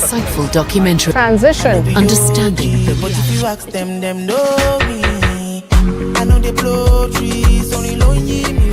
insightful documentary. Transition. Understanding the But if you ask them know me. I know they blow trees, only lonely me.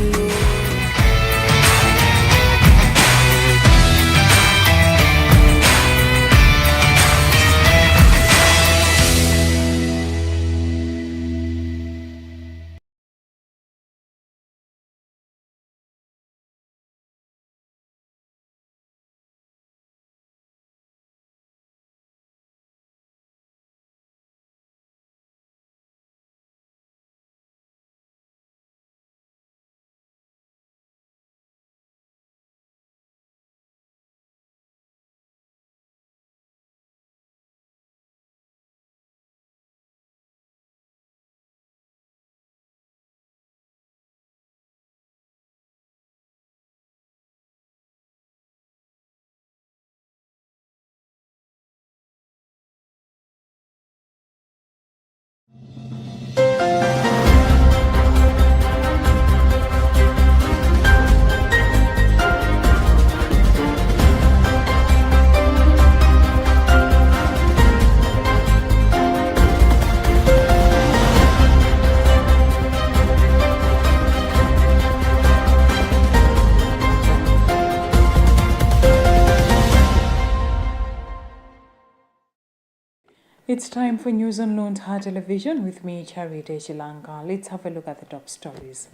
It's time for news on Luntha television with me, Charity Chilanka. Let's have a look at the top stories.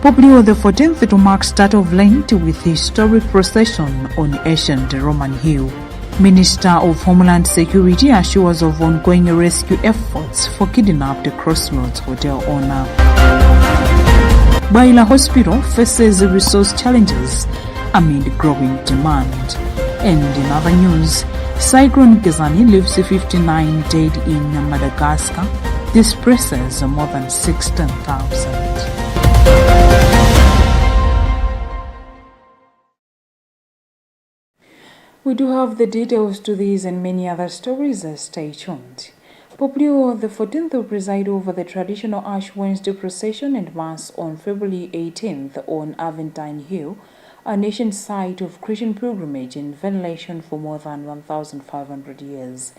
Pope Leo XIV to mark start of Lent with historic procession on ancient Roman hill. Minister of Homeland Security assures of ongoing rescue efforts for kidnapped Crossroads hotel owner. Baila Hospital faces resource challenges amid growing demand. And in other news, Cyclone Gazani leaves 59 dead in Madagascar, displaces more than 16,000. We do have the details to these and many other stories. Stay tuned. Pope Leo XIV will preside over the traditional Ash Wednesday procession and Mass on February 18th on Aventine Hill, a nation site of Christian pilgrimage and veneration for more than 1,500 years.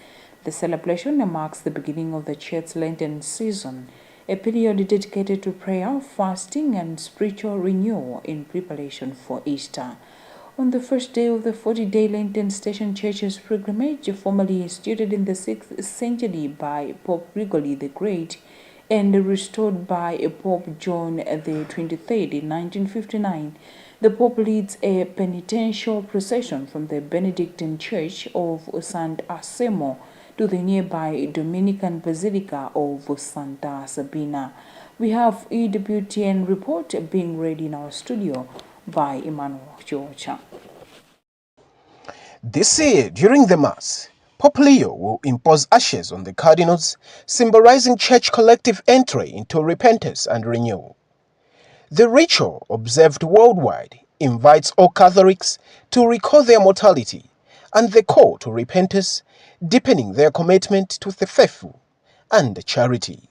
The celebration marks the beginning of the Church's Lenten season, a period dedicated to prayer, fasting, and spiritual renewal in preparation for Easter. On the first day of the 40-day Lenten Station Church's pilgrimage, formerly instituted in the 6th century by Pope Gregory the Great and restored by Pope John the 23rd in 1959, the Pope leads a penitential procession from the Benedictine Church of Sant Asemo to the nearby Dominican Basilica of Santa Sabina. We have EWTN report being read in our studio by Emmanuel Georgia. This year, during the Mass, Pope Leo will impose ashes on the cardinals, symbolizing church collective entry into repentance and renewal. The ritual, observed worldwide, invites all Catholics to recall their mortality and the call to repentance, deepening their commitment to the faithful and charity.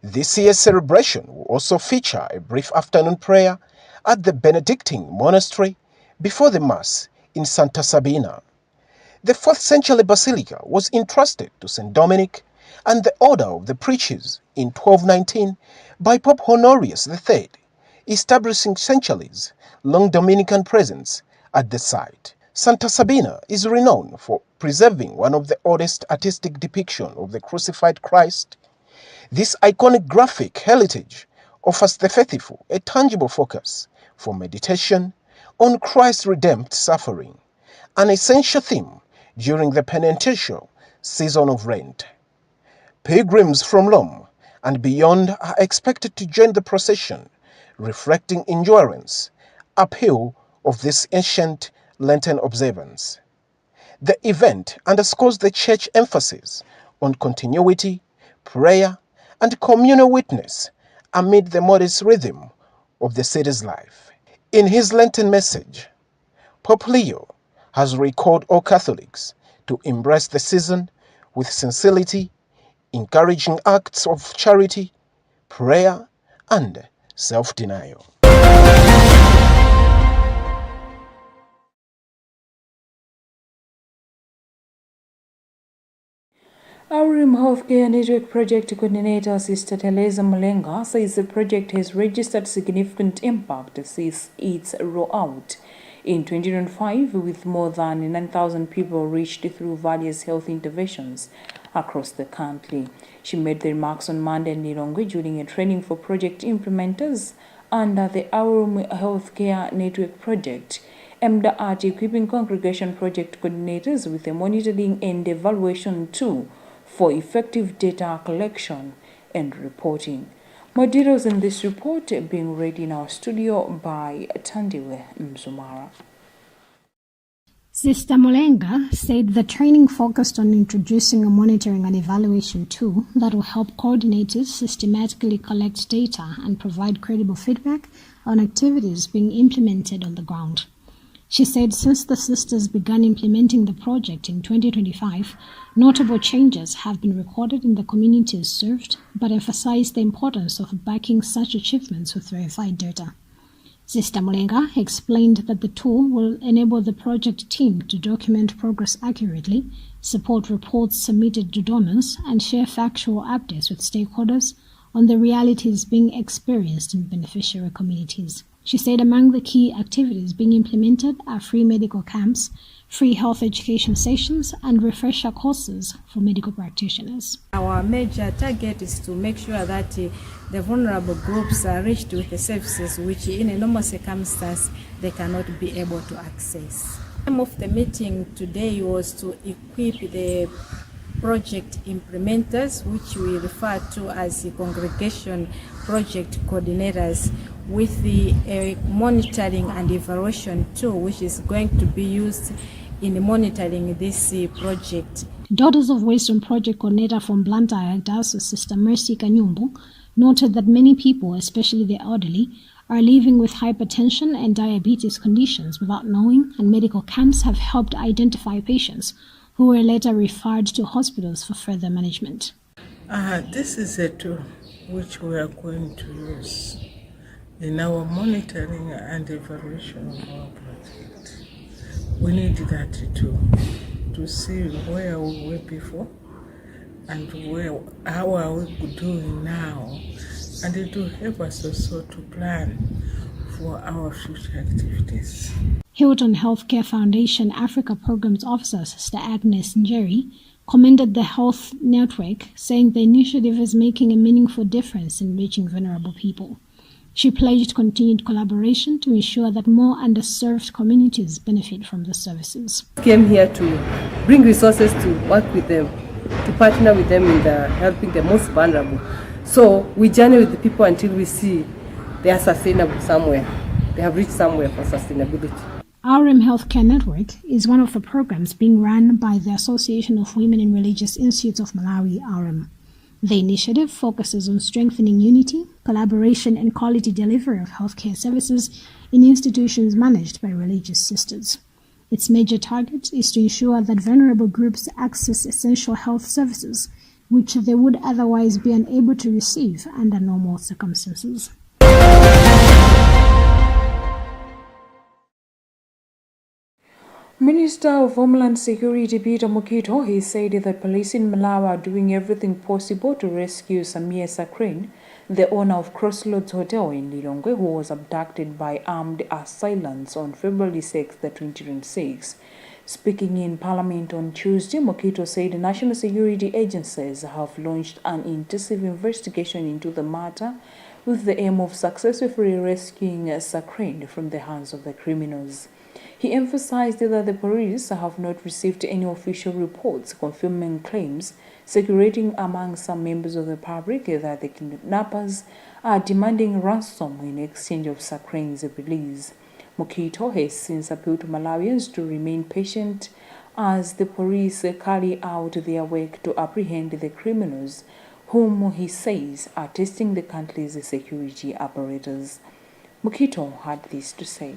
This year's celebration will also feature a brief afternoon prayer at the Benedictine Monastery before the Mass in Santa Sabina. The 4th century basilica was entrusted to St. Dominic and the Order of the Preachers in 1219 by Pope Honorius III, establishing centuries-long Dominican presence at the site. Santa Sabina is renowned for preserving one of the oldest artistic depictions of the crucified Christ. This iconic graphic heritage offers the faithful a tangible focus for meditation on Christ's redemptive suffering, an essential theme during the penitential season of Lent. Pilgrims from Rome and beyond are expected to join the procession, reflecting endurance, appeal of this ancient Lenten observance. The event underscores the Church's emphasis on continuity, prayer, and communal witness amid the modest rhythm of the city's life. In his Lenten message, Pope Leo has recalled all Catholics to embrace the season with sincerity, encouraging acts of charity, prayer, and self-denial. Aurum Healthcare Network Project Coordinator Sister Teresa Mulenga says the project has registered significant impact since its rollout in 2025, with more than 9,000 people reached through various health interventions across the country. She made the remarks on Monday in Lilongwe during a training for project implementers under the Aurum Healthcare Network Project, aimed at equipping congregation project coordinators with a monitoring and evaluation tool for effective data collection and reporting. More details in this report being read in our studio by Tandiwe Mzumara. Sister Mulenga said the training focused on introducing a monitoring and evaluation tool that will help coordinators systematically collect data and provide credible feedback on activities being implemented on the ground. She said since the sisters began implementing the project in 2025, notable changes have been recorded in the communities served, but emphasized the importance of backing such achievements with verified data. Sister Mulenga explained that the tool will enable the project team to document progress accurately, support reports submitted to donors, and share factual updates with stakeholders on the realities being experienced in beneficiary communities. She said among the key activities being implemented are free medical camps, free health education sessions, and refresher courses for medical practitioners. Our major target is to make sure that the vulnerable groups are reached with the services which in a normal circumstance they cannot be able to access. The aim of the meeting today was to equip the project implementers, which we refer to as the congregation project coordinators, with the monitoring and evaluation tool which is going to be used in monitoring this project. Daughters of Wisdom project coordinator from Luntha, Diocese Sister Mercy Kanyumbu, noted that many people, especially the elderly, are living with hypertension and diabetes conditions without knowing, and medical camps have helped identify patients who were later referred to hospitals for further management. This is a tool which we are going to use in our monitoring and evaluation of our project. We need that tool to see where we were before and how are we doing now, and it will help us also to plan for our future activities. Hilton Healthcare Foundation Africa Programs Officer Sister Agnes Njeri commended the health network, saying the initiative is making a meaningful difference in reaching vulnerable people. She pledged continued collaboration to ensure that more underserved communities benefit from the services. Came here to bring resources to work with them, to partner with them in helping the most vulnerable. So we journey with the people until we see they are sustainable somewhere. They have reached somewhere for sustainability. Aurum Healthcare Network is one of the programs being run by the Association of Women in Religious Institutes of Malawi, Aurum. The initiative focuses on strengthening unity, collaboration, and quality delivery of healthcare services in institutions managed by religious sisters. Its major target is to ensure that vulnerable groups access essential health services, which they would otherwise be unable to receive under normal circumstances. Minister of Homeland Security Peter Mukito has said that police in Malawi are doing everything possible to rescue Samia Sakrin, the owner of Crossroads Hotel in Lilongwe, who was abducted by armed assailants on February 6, 2026. Speaking in Parliament on Tuesday, Mukito said national security agencies have launched an intensive investigation into the matter with the aim of successfully rescuing Sakrin from the hands of the criminals. He emphasized that the police have not received any official reports confirming claims circulating among some members of the public that the kidnappers are demanding ransom in exchange of Sakrin's release. Mukito has since appealed to Malawians to remain patient as the police carry out their work to apprehend the criminals, whom he says are testing the country's security apparatus. Mukito had this to say.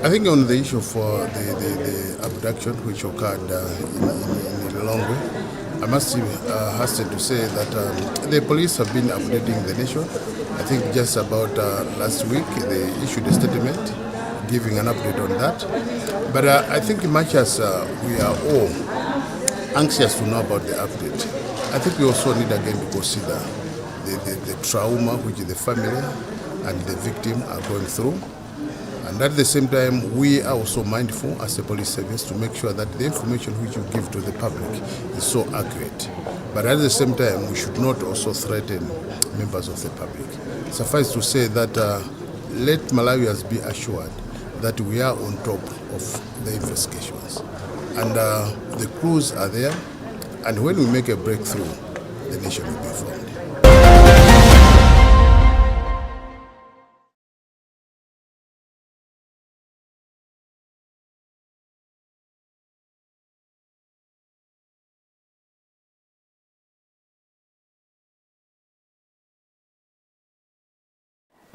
I think on the issue of the abduction which occurred in Lilongwe, I must hasten to say that the police have been updating the nation. I think just about last week they issued a statement giving an update on that. But I think much as we are all anxious to know about the update. I think we also need again to consider the trauma which the family and the victim are going through. And at the same time, we are also mindful as a police service to make sure that the information which you give to the public is so accurate. But at the same time, we should not also threaten members of the public. Suffice to say that let Malawians be assured that we are on top of the investigations. And the clues are there, and when we make a breakthrough, the nation will be informed.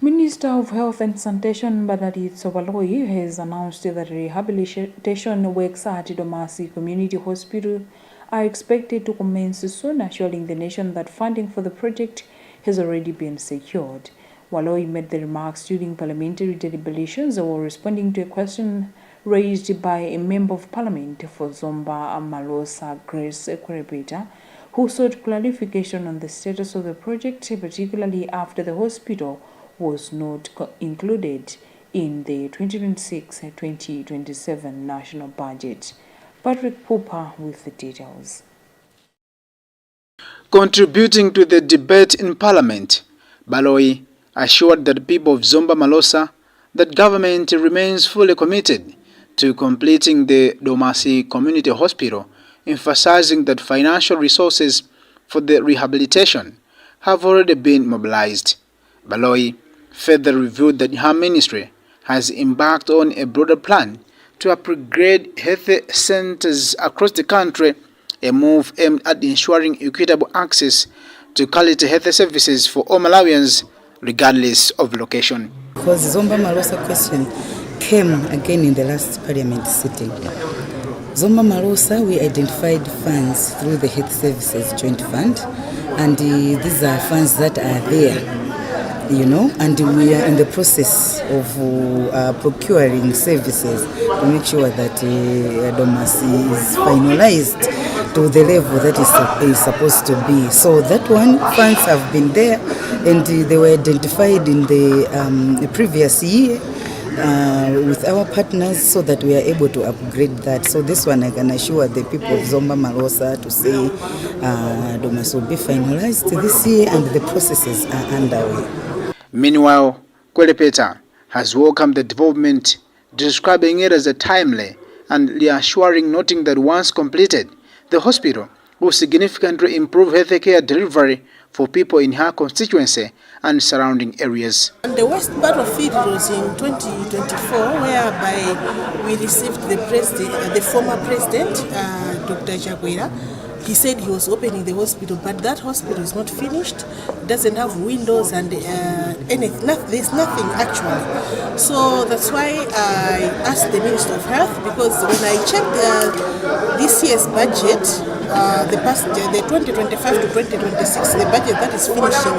Minister of Health and Sanitation Badari Tsobaloi has announced that rehabilitation works at Domasi Community Hospital are expected to commence soon, assuring the nation that funding for the project has already been secured. Waloi made the remarks during parliamentary deliberations while responding to a question raised by a member of parliament for Zomba Malosa, Grace Ekwerebeta, who sought clarification on the status of the project, particularly after the hospital was not included in the 2026-2027 national budget. Patrick Pooper with the details. Contributing to the debate in Parliament, Baloi assured the people of Zomba Malosa that government remains fully committed to completing the Domasi Community Hospital, emphasizing that financial resources for the rehabilitation have already been mobilized. Baloi further revealed that her ministry has embarked on a broader plan to upgrade health centers across the country, a move aimed at ensuring equitable access to quality health services for all Malawians, regardless of location. Because Zomba Malosa question came again in the last parliament sitting. Zomba Malosa, we identified funds through the Health Services Joint Fund, and these are funds that are there, and we are in the process of procuring services to make sure that Domasi is finalized to the level that is supposed to be. So that one, funds have been there, and they were identified in the previous year with our partners, so that we are able to upgrade that. So this one I can assure the people of Zomba Malosa to say Domasi will be finalized this year, and the processes are underway. Meanwhile, Kwelepeta has welcomed the development, describing it as a timely and reassuring, noting that once completed, the hospital will significantly improve healthcare delivery for people in her constituency and surrounding areas. And the worst part of it was in 2024, whereby we received the former president, Dr. Jaguera. He said he was opening the hospital, but that hospital is not finished. It doesn't have windows and there's nothing actually. So that's why I asked the Minister of Health, because when I checked this year's budget, the 2025 to 2026, the budget that is finishing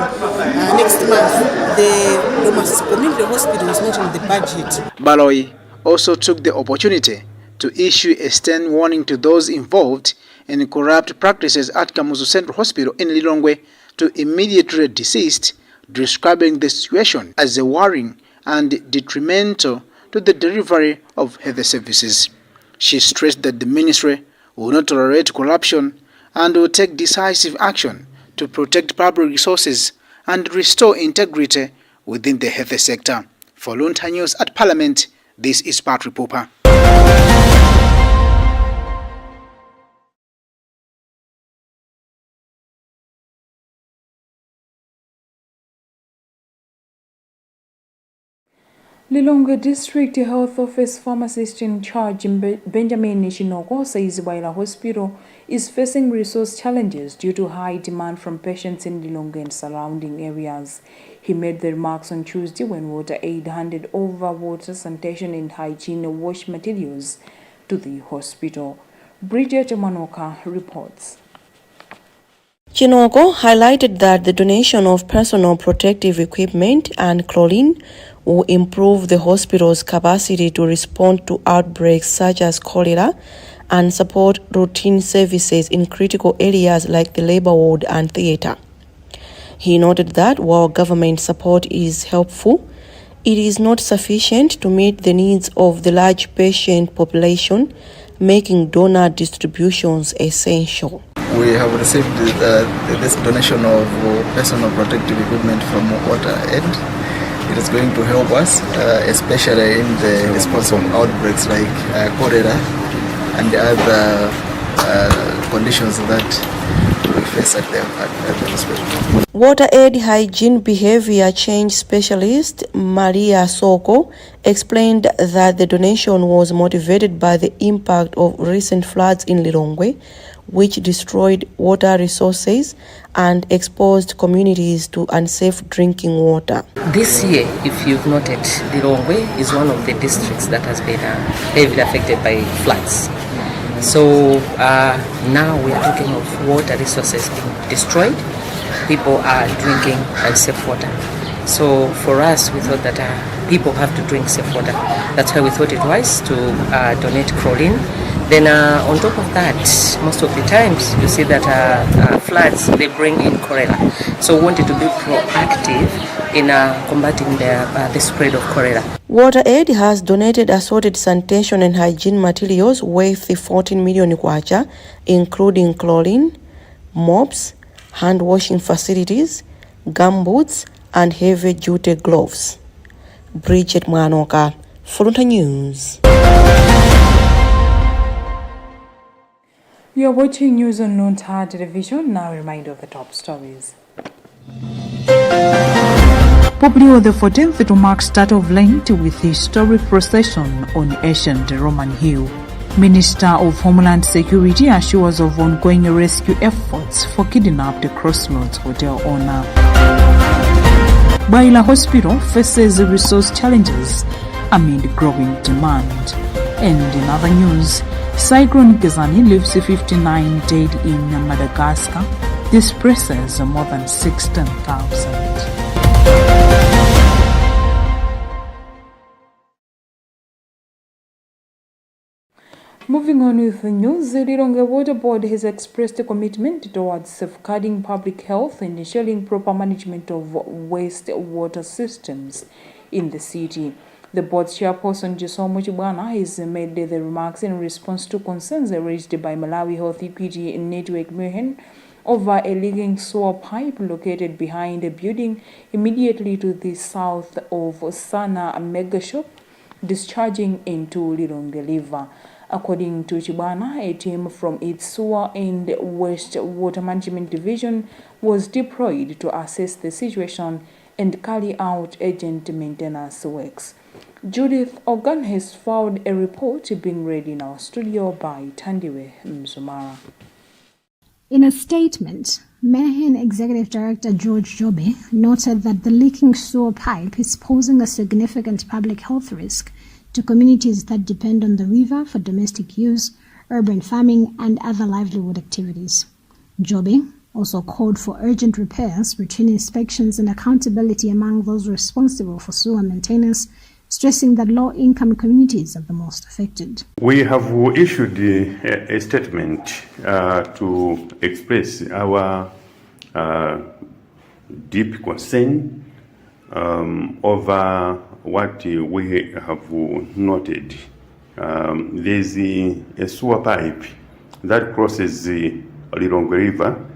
next month, the Domasi Community Hospital is not in the budget. Baloi also took the opportunity to issue a stern warning to those involved in corrupt practices at Kamuzu Central Hospital in Lilongwe to immediately desist, describing the situation as a worrying and detrimental to the delivery of health services. She stressed that the ministry will not tolerate corruption and will take decisive action to protect public resources and restore integrity within the health sector. For Luntha News at Parliament, this is Patrick Pooper. Lilongwe District Health Office Pharmacist in charge Benjamin Nishinoko says while a hospital is facing resource challenges due to high demand from patients in Lilongwe and surrounding areas. He made the remarks on Tuesday when Water Aid handed over water, sanitation and hygiene wash materials to the hospital. Bridget Manoka reports. Chinoko highlighted that the donation of personal protective equipment and clothing will improve the hospital's capacity to respond to outbreaks such as cholera and support routine services in critical areas like the labor ward and theatre. He noted that while government support is helpful, it is not sufficient to meet the needs of the large patient population, making donor distributions essential. We have received this donation of personal protective equipment from WaterAid. It is going to help us, especially in the response of outbreaks like cholera and other conditions that we face at the hospital. WaterAid hygiene behavior change specialist Maria Soko explained that the donation was motivated by the impact of recent floods in Lilongwe, which destroyed water resources and exposed communities to unsafe drinking water. This year, if you've noted, Lilongwe is one of the districts that has been heavily affected by floods. So now we are talking of water resources being destroyed. People are drinking unsafe water. So for us, we thought that people have to drink safe water. That's why we thought it wise to donate chlorine. Then on top of that, most of the times you see that floods, they bring in cholera. So we wanted to be proactive in combating the spread of cholera. WaterAid has donated assorted sanitation and hygiene materials worth 14 million kwacha, including chlorine, mops, hand washing facilities, gumboots, and heavy-duty gloves. Bridget Mwanoka, Luntha News. You are watching news on Luntha television. Now a reminder of the top stories. Pope Leo XIV to mark start of Lent with historic procession on ancient Roman Hill. Minister of Homeland Security assures of ongoing rescue efforts for kidnapped Crossroads hotel owner. Baila Hospital faces resource challenges amid growing demand. And in other news, Cyclone Gazani leaves 59 dead in Madagascar, displaces more than 16,000. Moving on with the news, the Lilongwe Water Board has expressed a commitment towards safeguarding public health and ensuring proper management of wastewater systems in the city. The board's chairperson, Jisomo Chibwana, has made the remarks in response to concerns raised by Malawi Health Equity Network Muhen over a leaking sewer pipe located behind a building immediately to the south of Sana Mega Shop, discharging into Lilongwe River. According to Chibwana, a team from its sewer and wastewater management division was deployed to assess the situation and carry out urgent maintenance works. Judith Ogan has filed a report being read in our studio by Tandiwe Mzumara. In a statement, Mehen Executive Director George Jobe noted that the leaking sewer pipe is posing a significant public health risk to communities that depend on the river for domestic use, urban farming, and other livelihood activities. Jobe also called for urgent repairs, routine inspections, and accountability among those responsible for sewer maintenance, stressing that low-income communities are the most affected. We have issued a statement to express our deep concern over what we have noted. There's a sewer pipe that crosses the Lilongwe River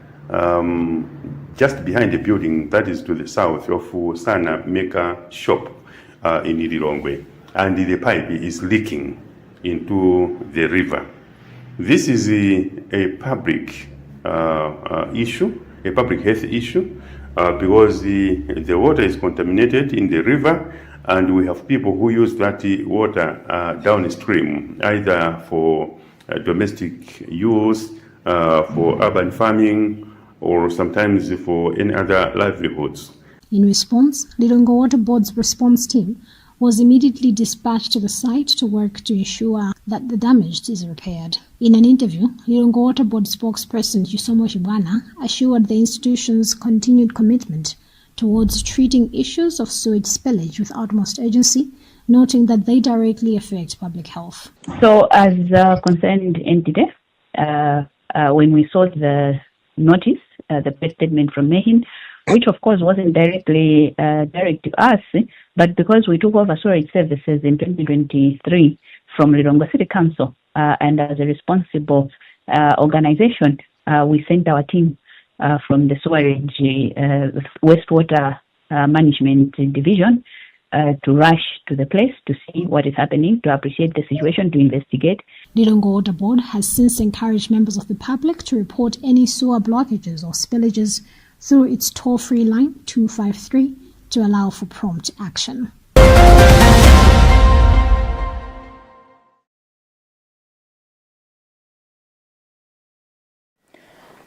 just behind the building that is to the south of Sana Mega Shop in Lilongwe, and the pipe is leaking into the river. This is a public issue, a public health issue, because the water is contaminated in the river, and we have people who use that water downstream, either for domestic use, for urban farming, or sometimes for any other livelihoods. In response, Lilongwe Water Board's response team was immediately dispatched to the site to work to ensure that the damage is repaired. In an interview, Lilongwe Water Board spokesperson Jisomo Chibwana assured the institution's continued commitment towards treating issues of sewage spillage with utmost urgency, noting that they directly affect public health. So as a concerned entity, when we saw the notice, the press statement from Mehin, which of course wasn't directly direct to us, but because we took over storage services in 2023 from Lilongwe City Council, and as a responsible organization, we sent our team from the sewerage wastewater management division to rush to the place to see what is happening, to appreciate the situation, to investigate. Lilongwe Water Board has since encouraged members of the public to report any sewer blockages or spillages through its toll-free line 253 to allow for prompt action.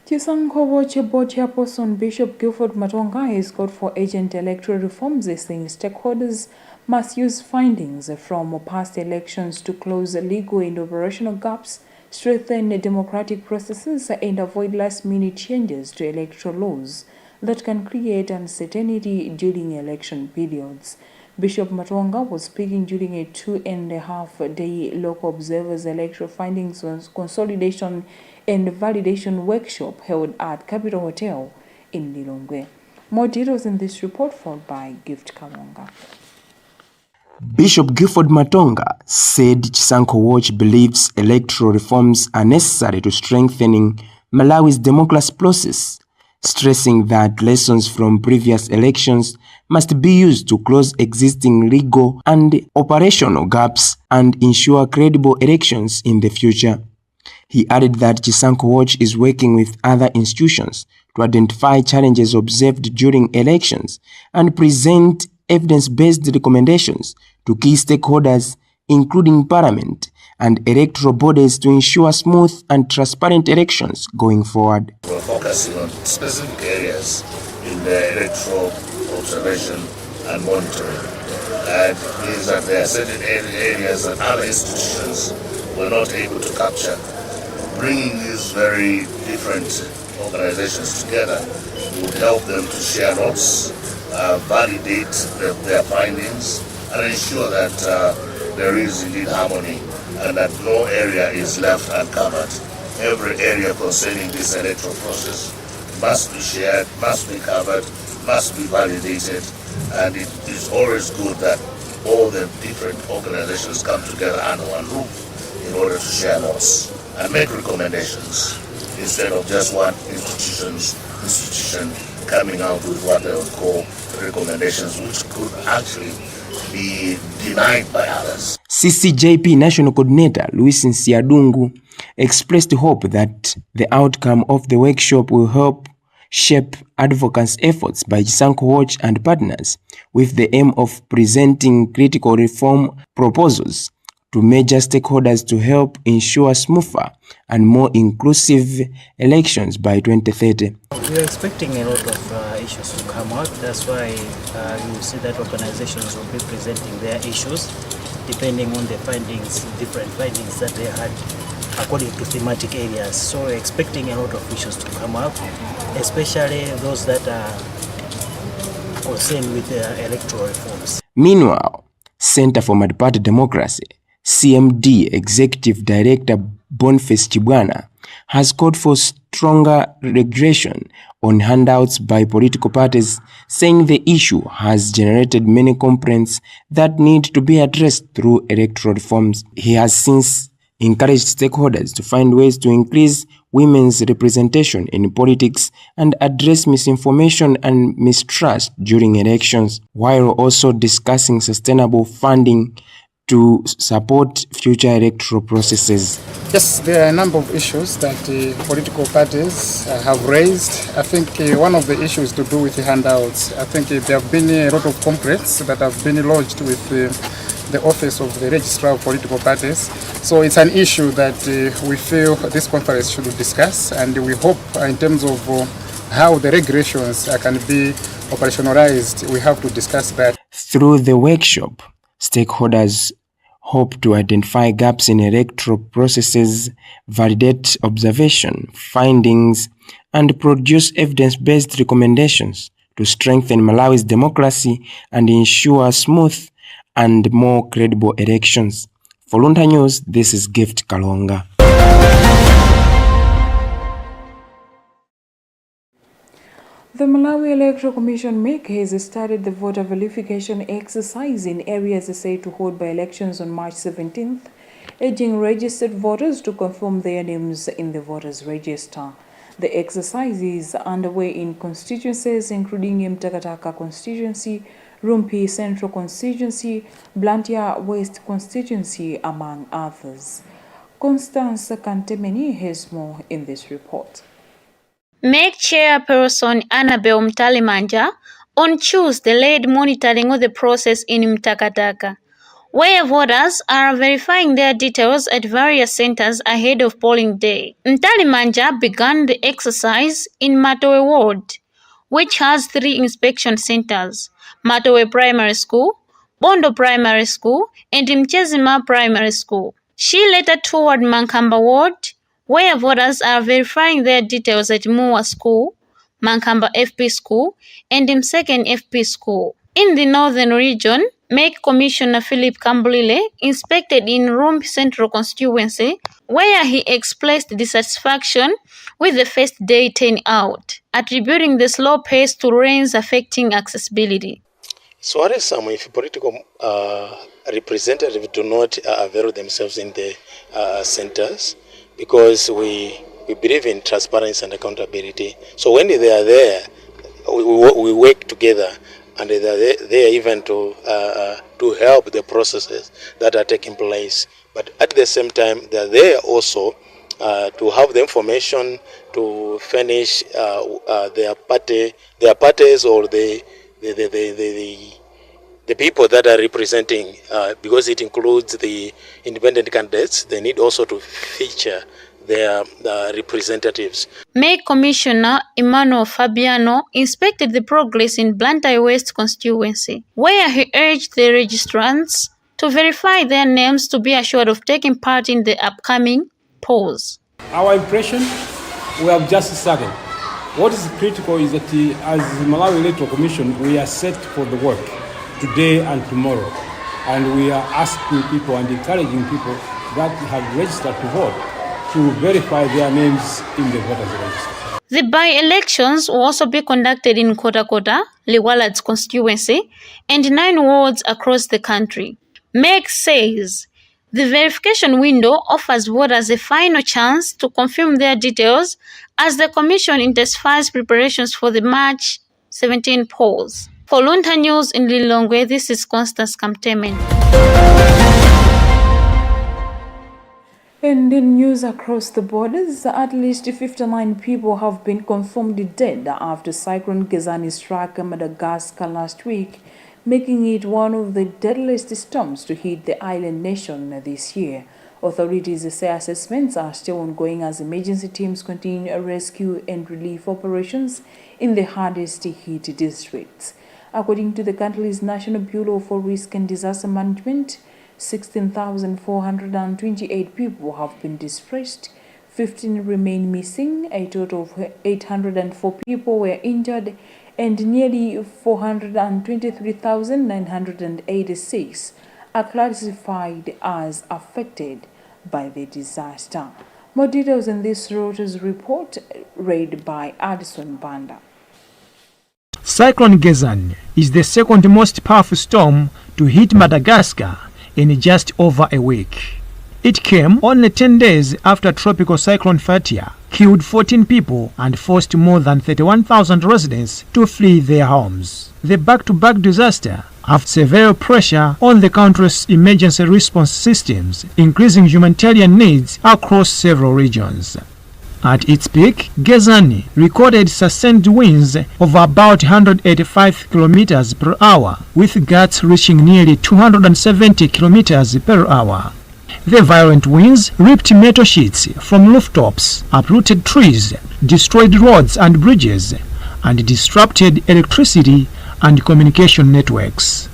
Chisankovo Board Chairperson Bishop Guilford Matonga has called for urgent electoral reforms, saying stakeholders must use findings from past elections to close legal and operational gaps, strengthen democratic processes, and avoid last-minute changes to electoral laws that can create uncertainty during election periods. Bishop Matonga was speaking during a 2.5-day local observers electoral findings consolidation and validation workshop held at Capital Hotel in Lilongwe. More details in this report followed by Gift Kalonga. Bishop Guilford Matonga said Chisanko Watch believes electoral reforms are necessary to strengthening Malawi's democracy process, stressing that lessons from previous elections must be used to close existing legal and operational gaps and ensure credible elections in the future. He added that Chisanko Watch is working with other institutions to identify challenges observed during elections and present evidence-based recommendations to key stakeholders, including Parliament and electoral bodies, to ensure smooth and transparent elections going forward. We're focusing on specific areas in the electoral observation and monitoring. And it means that there are certain areas that other institutions were not able to capture. Bringing these very different organizations together would help them to share notes, validate their findings, and ensure that there is indeed harmony and that no area is left uncovered. Every area concerning this electoral process must be shared, must be covered, must be validated, and it is always good that all the different organizations come together under one roof in order to share notes and make recommendations instead of just one institution coming out with what they would call recommendations, which could actually be denied by others. CCJP National Coordinator Luis Nsiadungu expressed hope that the outcome of the workshop will help shape advocacy efforts by Chisanko Watch and partners, with the aim of presenting critical reform proposals to major stakeholders to help ensure smoother and more inclusive elections by 2030. We are expecting a lot of issues to come out. That's why you will see that organizations will be presenting their issues depending on the findings, different findings that they had according to thematic areas. So we're expecting a lot of issues to come up, especially those that are concerned with electoral reforms. Meanwhile, Center for Multi-Party Democracy CMD Executive Director Boniface Chibwana has called for stronger regulation on handouts by political parties, saying the issue has generated many complaints that need to be addressed through electoral reforms. He has since encouraged stakeholders to find ways to increase women's representation in politics and address misinformation and mistrust during elections, while also discussing sustainable funding to support future electoral processes. Yes, there are a number of issues that political parties have raised. I think one of the issues to do with the handouts, I think there have been a lot of complaints that have been lodged with the office of the Registrar of Political Parties. So it's an issue that we feel this conference should discuss, and we hope in terms of how the regulations can be operationalized, we have to discuss that. Through the workshop, stakeholders hope to identify gaps in electoral processes, validate observation findings, and produce evidence-based recommendations to strengthen Malawi's democracy and ensure smooth and more credible elections. For Luntha News, this is Gift Kalonga. The Malawi Electoral Commission (MEC) has started the voter verification exercise in areas set to hold by-elections on March 17th, urging registered voters to confirm their names in the voters' register. The exercise is underway in constituencies including Mtakataka constituency, Rumpi Central constituency, Blantyre West constituency, among others. Constance Kantemeni has more in this report. MEC Chairperson Annabel Mtalimanja on Tuesday led monitoring of the process in Mtakataka, where voters are verifying their details at various centers ahead of polling day. Mtalimanja began the exercise in Matowe Ward, which has 3 inspection centers: Matowe Primary School, Bondo Primary School, and Mchezima Primary School. She later toured Mankamba Ward, where voters are verifying their details at Muwa School, Mankamba FP School, and Mseken FP School. In the northern region, MEC Commissioner Philip Kambulile inspected in Rumpi Central constituency, where he expressed dissatisfaction with the first day turnout, attributing the slow pace to rains affecting accessibility. So what is some if political representatives do not avail themselves in the centers, because we believe in transparency and accountability. So when they are there, we work together, and they are there even to help the processes that are taking place. But at the same time, they are there also to have the information to finish their parties or the people that are representing, because it includes the independent candidates. They need also to feature their representatives. MEC Commissioner Emmanuel Fabiano inspected the progress in Blantyre West constituency, where he urged the registrants to verify their names to be assured of taking part in the upcoming polls. Our impression, we have just started. What is critical is that as the Malawi Electoral Commission, we are set for the work today and tomorrow. And we are asking people and encouraging people that have registered to vote to verify their names in the voters' register. The by-elections will also be conducted in Kota, Liwalad's constituency, and 9 wards across the country. MEC says the verification window offers voters a final chance to confirm their details as the Commission intensifies preparations for the March 17 polls. For Luntha News in Lilongwe, this is Constance Kamtemen. And in news across the borders, at least 59 people have been confirmed dead after Cyclone Gezani struck Madagascar last week, making it one of the deadliest storms to hit the island nation this year. Authorities say assessments are still ongoing as emergency teams continue rescue and relief operations in the hardest hit districts. According to the country's National Bureau for Risk and Disaster Management, 16,428 people have been displaced, 15 remain missing, a total of 804 people were injured, and nearly 423,986 are classified as affected by the disaster. More details in this Reuters report, read by Addison Banda. Cyclone Gezani is the second most powerful storm to hit Madagascar in just over a week. It came only 10 days after Tropical Cyclone Fatia killed 14 people and forced more than 31,000 residents to flee their homes. The back-to-back disaster have severe pressure on the country's emergency response systems, increasing humanitarian needs across several regions. At its peak, Gezani recorded sustained winds of about 185 kilometers per hour, with gusts reaching nearly 270 kilometers per hour. The violent winds ripped metal sheets from rooftops, uprooted trees, destroyed roads and bridges, and disrupted electricity and communication networks.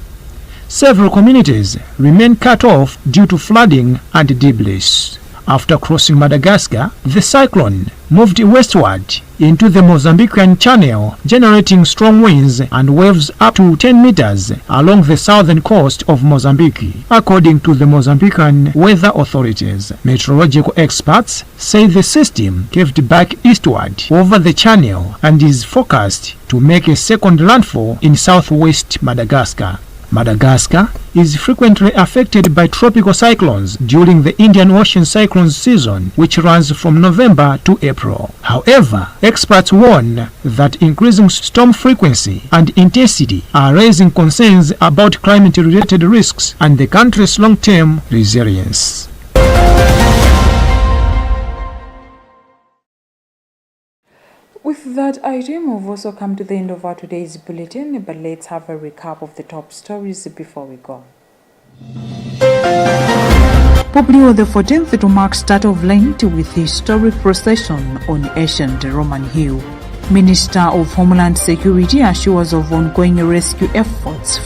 Several communities remain cut off due to flooding and debris. After crossing Madagascar, the cyclone moved westward into the Mozambican Channel, generating strong winds and waves up to 10 meters along the southern coast of Mozambique, according to the Mozambican weather authorities. Meteorological experts say the system curved back eastward over the channel and is forecast to make a second landfall in southwest Madagascar. Madagascar is frequently affected by tropical cyclones during the Indian Ocean cyclone season, which runs from November to April. However, experts warn that increasing storm frequency and intensity are raising concerns about climate-related risks and the country's long-term resilience. With that item, we've also come to the end of our today's bulletin, but let's have a recap of the top stories before we go. Pope Leo XIV to mark start of Lent with historic procession on ancient Roman Hill. Minister of Homeland Security assures of ongoing rescue efforts